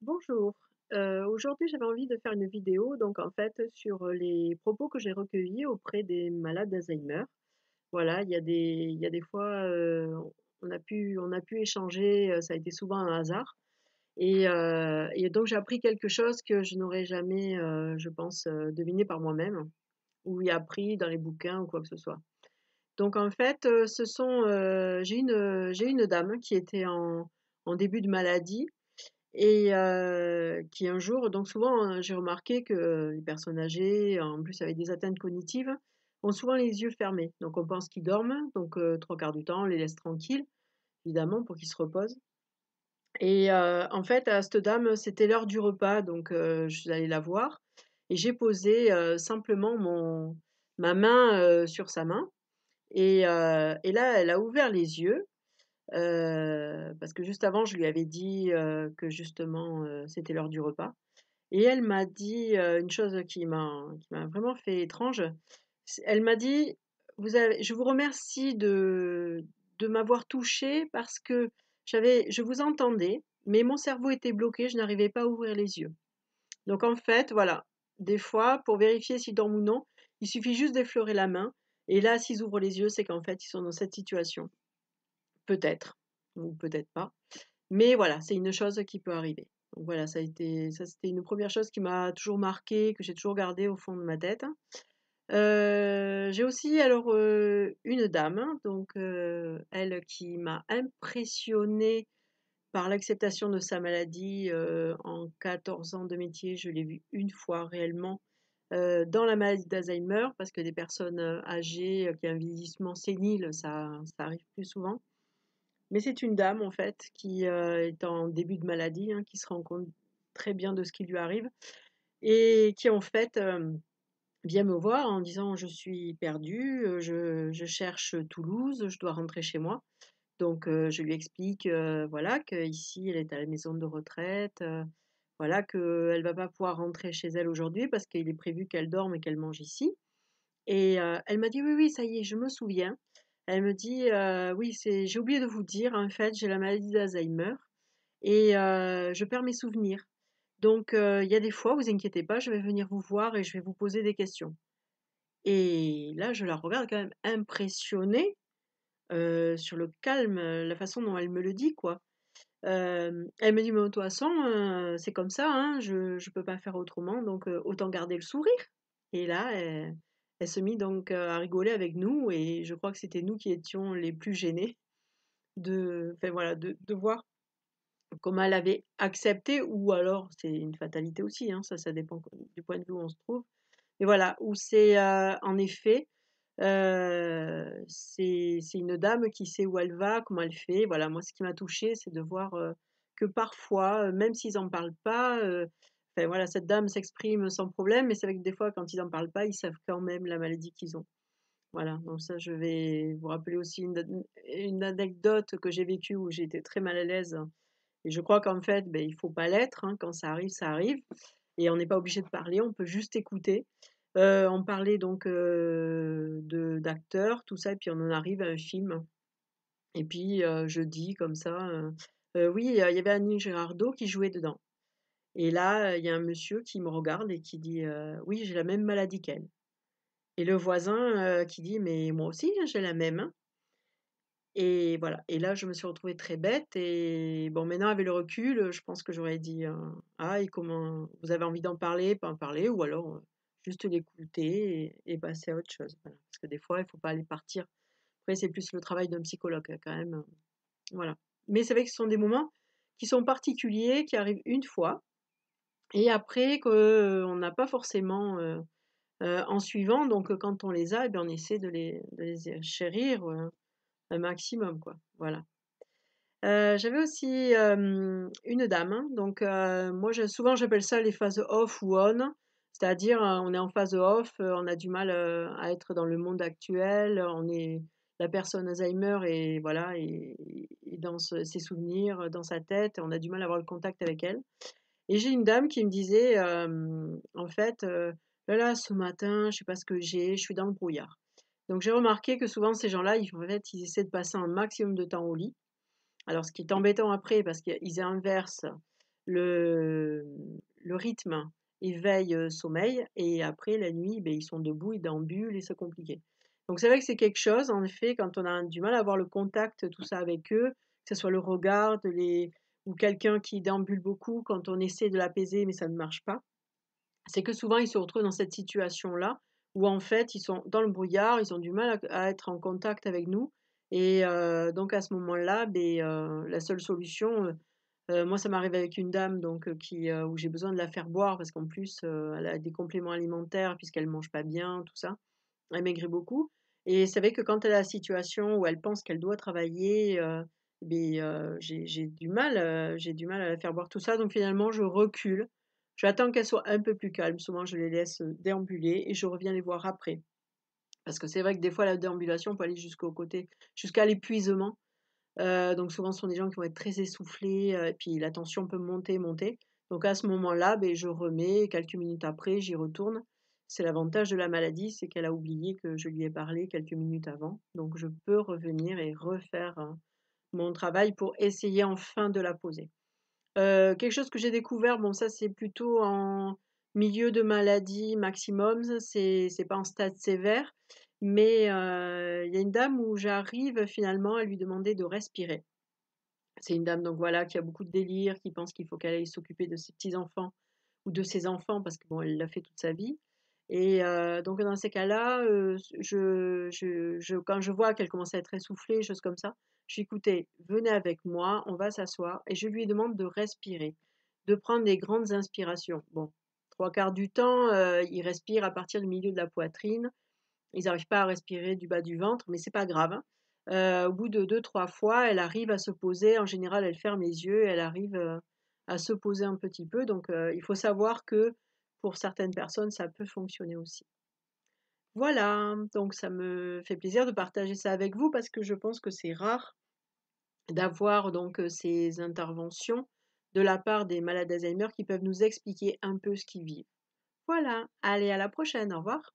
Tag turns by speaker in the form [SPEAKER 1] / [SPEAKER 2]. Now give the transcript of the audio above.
[SPEAKER 1] Bonjour. Aujourd'hui, j'avais envie de faire une vidéo, donc en fait, sur les propos que j'ai recueillis auprès des malades d'Alzheimer. Voilà, il y a des fois, on a pu échanger, ça a été souvent un hasard et donc j'ai appris quelque chose que je n'aurais jamais, je pense, deviné par moi-même ou y appris dans les bouquins ou quoi que ce soit. Donc en fait, j'ai une dame qui était en début de maladie et qui un jour donc souvent, j'ai remarqué que les personnes âgées, en plus avec des atteintes cognitives, ont souvent les yeux fermés. Donc on pense qu'ils dorment, donc 3/4 du temps, on les laisse tranquilles, évidemment, pour qu'ils se reposent et en fait, à cette dame, c'était l'heure du repas, donc je suis allée la voir et j'ai posé, simplement mon ma main, sur sa main et là, elle a ouvert les yeux. Parce que juste avant, je lui avais dit, que justement, c'était l'heure du repas et elle m'a dit, une chose qui m'a vraiment fait étrange. Elle m'a dit: «Vous avez je vous remercie de m'avoir touchée parce que je vous entendais, mais mon cerveau était bloqué, je n'arrivais pas à ouvrir les yeux». Donc en fait, voilà, des fois, pour vérifier s'ils dorment ou non, il suffit juste d'effleurer la main et là, s'ils ouvrent les yeux, c'est qu'en fait, ils sont dans cette situation. Peut-être ou peut-être pas. Mais voilà, c'est une chose qui peut arriver. Donc voilà, ça c'était une première chose qui m'a toujours marquée, que j'ai toujours gardée au fond de ma tête. J'ai aussi alors, une dame, donc elle qui m'a impressionnée par l'acceptation de sa maladie, en 14 ans de métier, je l'ai vue une fois réellement, dans la maladie d'Alzheimer parce que des personnes, âgées, qui ont un vieillissement sénile, ça arrive plus souvent. Mais c'est une dame en fait qui, est en début de maladie, hein, qui se rend compte très bien de ce qui lui arrive et qui en fait, vient me voir en disant: «Je suis perdue, je cherche Toulouse, je dois rentrer chez moi». Donc je lui explique, voilà, qu'ici elle est à la maison de retraite, voilà, qu'elle va pas pouvoir rentrer chez elle aujourd'hui parce qu'il est prévu qu'elle dorme et qu'elle mange ici et elle m'a dit: «Oui, oui, ça y est, je me souviens». Elle me dit: «Oui, c'est j'ai oublié de vous dire, en fait, j'ai la maladie d'Alzheimer et je perds mes souvenirs. Donc il y a des fois, vous inquiétez pas, je vais venir vous voir et je vais vous poser des questions». Et là, je la regarde quand même impressionnée, sur le calme, la façon dont elle me le dit, quoi. Elle me dit: «Mais de toute façon, c'est comme ça, hein, je peux pas faire autrement, donc autant garder le sourire». Et là, elle se mit donc, à rigoler avec nous et je crois que c'était nous qui étions les plus gênés enfin voilà, de voir comment elle avait accepté ou alors c'est une fatalité aussi, hein, ça dépend du point de vue où on se trouve. Mais voilà, où c'est, en effet, c'est une dame qui sait où elle va, comment elle fait. Voilà, moi ce qui m'a touchée, c'est de voir, que parfois, même s'ils en parlent pas, enfin voilà, cette dame s'exprime sans problème, mais c'est vrai que des fois quand ils en parlent pas, ils savent quand même la maladie qu'ils ont. Voilà, donc ça je vais vous rappeler aussi une anecdote que j'ai vécue où j'ai été très mal à l'aise et je crois qu'en fait, beh, il faut pas l'être, hein, quand ça arrive et on n'est pas obligé de parler, on peut juste écouter. On parlait donc, de d'acteurs, tout ça et puis on en arrive à un film et puis, je dis comme ça, «Oui, il y avait Annie Girardot qui jouait dedans» et là, il y a un monsieur qui me regarde et qui dit, «Oui, j'ai la même maladie qu'elle» et le voisin, qui dit: «Mais moi aussi, hein, j'ai la même, hein». Et voilà et là, je me suis retrouvée très bête et bon, maintenant avec le recul, je pense que j'aurais dit, «Ah et comment vous avez envie d'en parler, pas en parler ou alors, juste l'écouter et passer à autre chose». Voilà, parce que des fois, il faut pas aller partir. Après, c'est plus le travail d'un psychologue, quand même, voilà. Mais c'est vrai que ce sont des moments qui sont particuliers, qui arrivent une fois et après que, on n'a pas forcément, en suivant donc quand on les a et bien, on essaie de les chérir, un maximum, quoi. Voilà. J'avais aussi, une dame, hein, donc moi souvent j'appelle ça les phases off ou on. C'est-à-dire, on est en phase off, on a du mal, à être dans le monde actuel, on est la personne Alzheimer et voilà et dans ses souvenirs, dans sa tête, on a du mal à avoir le contact avec elle et j'ai une dame qui me disait, en fait, «Là, là, ce matin, je sais pas ce que j'ai, je suis dans le brouillard». Donc j'ai remarqué que souvent ces gens-là, en fait, ils essaient de passer un maximum de temps au lit alors ce qui est embêtant après parce qu'ils inversent, le, le rythme éveil-sommeil et après la nuit, ben, ils sont debout, ils déambulent et c'est compliqué. Donc c'est vrai que c'est quelque chose, en effet, quand on a du mal à avoir le contact, tout ça avec eux, que ce soit le regard ou quelqu'un qui déambule beaucoup, quand on essaie de l'apaiser mais ça ne marche pas, c'est que souvent ils se retrouvent dans cette situation-là où en fait ils sont dans le brouillard, ils ont du mal à être en contact avec nous et donc à ce moment-là, beh, la seule solution, moi ça m'arrive avec une dame donc où j'ai besoin de la faire boire parce qu'en plus, elle a des compléments alimentaires puisqu'elle mange pas bien, tout ça. Elle maigrit beaucoup et c'est vrai que quand elle a la situation où elle pense qu'elle doit travailler, j'ai du mal à la faire boire tout ça donc finalement je recule. J'attends qu'elle soit un peu plus calme, souvent je les laisse, déambuler et je reviens les voir après. Parce que c'est vrai que des fois la déambulation peut aller jusqu'à l'épuisement, donc souvent ce sont des gens qui vont être très essoufflés, et puis la tension peut monter, monter. Donc à ce moment-là, beh, je remets, quelques minutes après, j'y retourne. C'est l'avantage de la maladie, c'est qu'elle a oublié que je lui ai parlé quelques minutes avant. Donc je peux revenir et refaire, mon travail pour essayer enfin de la poser. Quelque chose que j'ai découvert, bon ça c'est plutôt en milieu de maladie maximum, ça c'est pas en stade sévère, mais il y a une dame où j'arrive finalement à lui demander de respirer. C'est une dame donc voilà qui a beaucoup de délire, qui pense qu'il faut qu'elle aille s'occuper de ses petits-enfants ou de ses enfants parce que bon, elle l'a fait toute sa vie et donc dans ces cas-là, quand je vois qu'elle commence à être essoufflée, choses comme ça, je dis: «Écoutez, venez avec moi, on va s'asseoir» et je lui demande de respirer, de prendre des grandes inspirations. Bon, 3/4 du temps, ils respirent à partir du milieu de la poitrine, ils n'arrivent pas à respirer du bas du ventre, mais c'est pas grave, hein. Au bout de 2-3 fois, elle arrive à se poser. En général, elle ferme les yeux, elle arrive, à se poser un petit peu. Donc, il faut savoir que pour certaines personnes, ça peut fonctionner aussi. Voilà, donc ça me fait plaisir de partager ça avec vous parce que je pense que c'est rare d'avoir donc, ces interventions de la part des malades d'Alzheimer qui peuvent nous expliquer un peu ce qu'ils vivent. Voilà, allez à la prochaine, au revoir.